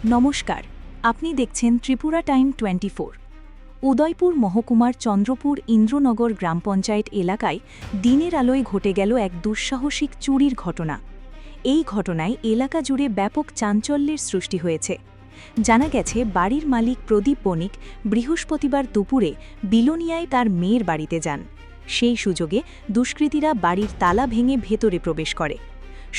নমস্কার, আপনি দেখছেন ত্রিপুরা টাইম 24। উদয়পুর মহকুমার চন্দ্রপুর ইন্দ্রনগর গ্রাম পঞ্চায়েত এলাকায় দিনের আলোয় ঘটে গেল এক দুঃসাহসিক চুরির ঘটনা। এই ঘটনায় এলাকা জুড়ে ব্যাপক চাঞ্চল্যের সৃষ্টি হয়েছে। জানা গেছে, বাড়ির মালিক প্রদীপ বণিক বৃহস্পতিবার দুপুরে বিলোনিয়ায় তার মেয়ের বাড়িতে যান। সেই সুযোগে দুষ্কৃতীরা বাড়ির তালা ভেঙে ভেতরে প্রবেশ করে।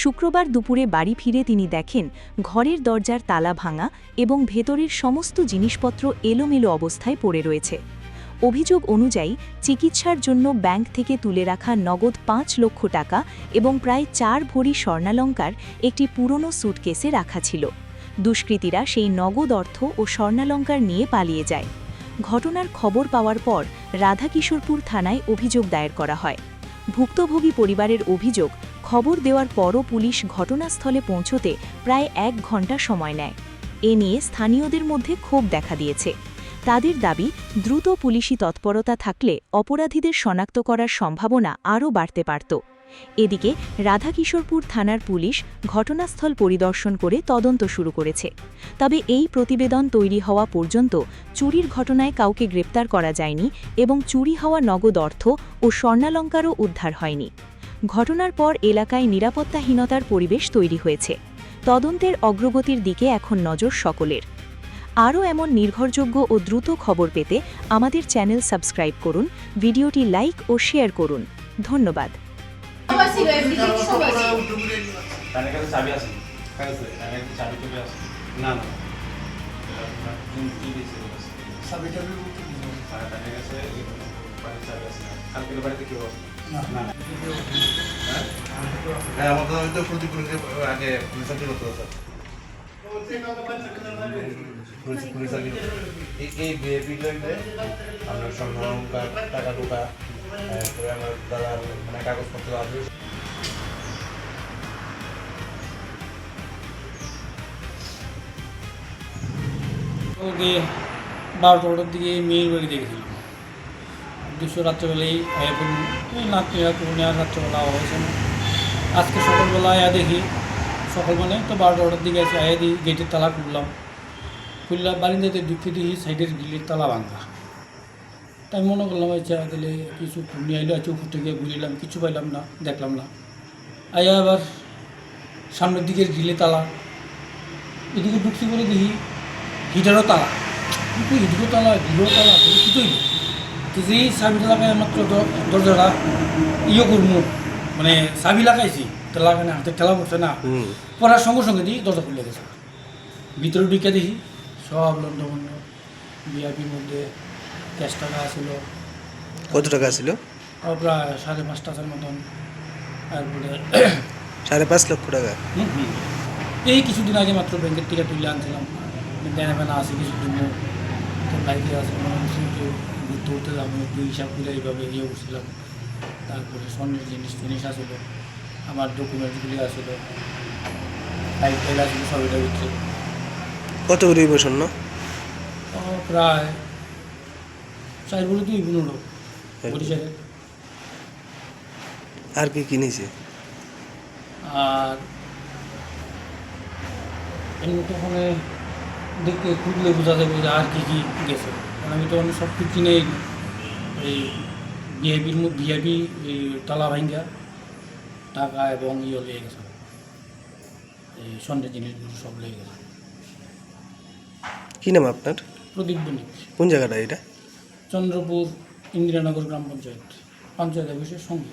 শুক্রবার দুপুরে বাড়ি ফিরে তিনি দেখেন ঘরের দরজার তালা ভাঙা এবং ভেতরের সমস্ত জিনিসপত্র এলোমেলো অবস্থায় পড়ে রয়েছে। অভিযোগ অনুযায়ী চিকিৎসার জন্য ব্যাংক থেকে তুলে রাখা নগদ ৫ লক্ষ টাকা এবং প্রায় ৪ ভরি স্বর্ণালঙ্কার একটি পুরনো স্যুটকেসে রাখা ছিল। দুষ্কৃতীরা সেই নগদ অর্থ ও স্বর্ণালঙ্কার নিয়ে পালিয়ে যায়। ঘটনার খবর পাওয়ার পর রাধাকিশোরপুর থানায় অভিযোগ দায়ের করা হয়। ভুক্তভোগী পরিবারের অভিযোগ, খবর দেওয়ার পরও পুলিশ ঘটনাস্থলে পৌঁছতে প্রায় ১ ঘণ্টা সময় নেয়। এ নিয়ে স্থানীয়দের মধ্যে ক্ষোভ দেখা দিয়েছে। তাদের দাবি, দ্রুত পুলিশি তৎপরতা থাকলে অপরাধীদের শনাক্ত করার সম্ভাবনা আরও বাড়তে পারত। এদিকে রাধাকিশোরপুর থানার পুলিশ ঘটনাস্থল পরিদর্শন করে তদন্ত শুরু করেছে। তবে এই প্রতিবেদন তৈরি হওয়া পর্যন্ত চুরির ঘটনায় কাউকে গ্রেপ্তার করা যায়নি এবং চুরি হওয়া নগদ অর্থ ও স্বর্ণালঙ্কারও উদ্ধার হয়নি। ঘটনার পর এলাকায় নিরাপত্তাহীনতার পরিবেশ তৈরি হয়েছে। তদন্তের অগ্রগতির দিকে এখন নজর সকলের। আরও এমন নির্ভরযোগ্য ও দ্রুত খবর পেতে আমাদের চ্যানেল সাবস্ক্রাইব করুন, ভিডিওটি লাইক ও শেয়ার করুন। ধন্যবাদ। এই বিয়ে আমরা স্বর্ণালঙ্কার টাকা টুকা আমার দাদার মানে কাগজপত্র আছে। ওকে 12টার দিকে মেয়ের বাড়ি দেখেছিলাম। রাত্রেবেলায় নাতনিরা পূর্ণিমার রাত্রেবেলা হয়েছে না। আজকে সকালবেলা আয়া দেখি, সকাল মানে তো 12টার দিকে আছে, আয়া দিই গেটের তালা খুললাম। বারিন্দাতে ঢুকে দিই সাইডের গিলের তালা ভাঙা। তাই মনে করলাম আচ্ছা তাহলে কিছু ঘুমিয়ে আইলো, আছে উপর থেকে ঘুরিলাম, কিছু পাইলাম না, দেখলাম না। আয়া আবার সামনের দিকের গিলে তালা, এদিকে ঢুকছি বলে দেখি হিটারও তালা, কিন্তু হিটারও তালা গিলেও তালা কিছুই নেই। যেই চাবিটা লাগাই মাত্র দরজাটা করবো, মানে চাবি লাগাইছি, ঠেলা মানে হাতে ঠেলা পড়ছে না, পড়ার সঙ্গে সঙ্গে দিই দরজা খুলে গেছে। ভিতরে ঢুকে দেখি সব লন্ডভন্ড। ভিআইপির মধ্যে ক্যাশ টাকা ছিল। কত টাকা ছিল? প্রায় 5.5 টাকার মতন। তারপরে 5.5 লক্ষ টাকা। এই কিছুদিন আগে মাত্র ব্যাংকের থেকে তুলে আনছিলাম। দেনা ফেনা আছে কিছুদিন, বাইকে আছে ঘুরতে ঘুরতে যাবো, দুই হিসাব করে এইভাবে করছিলাম। তারপরে স্বর্ণের জিনিস আসলো, আমার ডকুমেন্টসগুলি আসলো, বাইক টাইল আসলো, সব এটা বিক্রি। কত করে স্বর্ণ? প্রায় 4 ভরি 2 15 বরিশালে। আর কি কিনেছে? আর এমনি তখন দেখতে খুঁজলে বোঝা যাবে যে আর কি গেছে। আমি তো সব কিছু কিনেই এই ভিআইপি এই তালা ভাঙ্গা টাকা এবং লেগে গেছে, এই স্বর্ণের জিনিসগুলো সব লেগে গেছে। কী নাম আপনার? প্রদীপ বণিক। কোন জায়গাটা এটা? চন্দ্রপুর ইন্দিরানগর গ্রাম পঞ্চায়েত অফিসের সঙ্গে।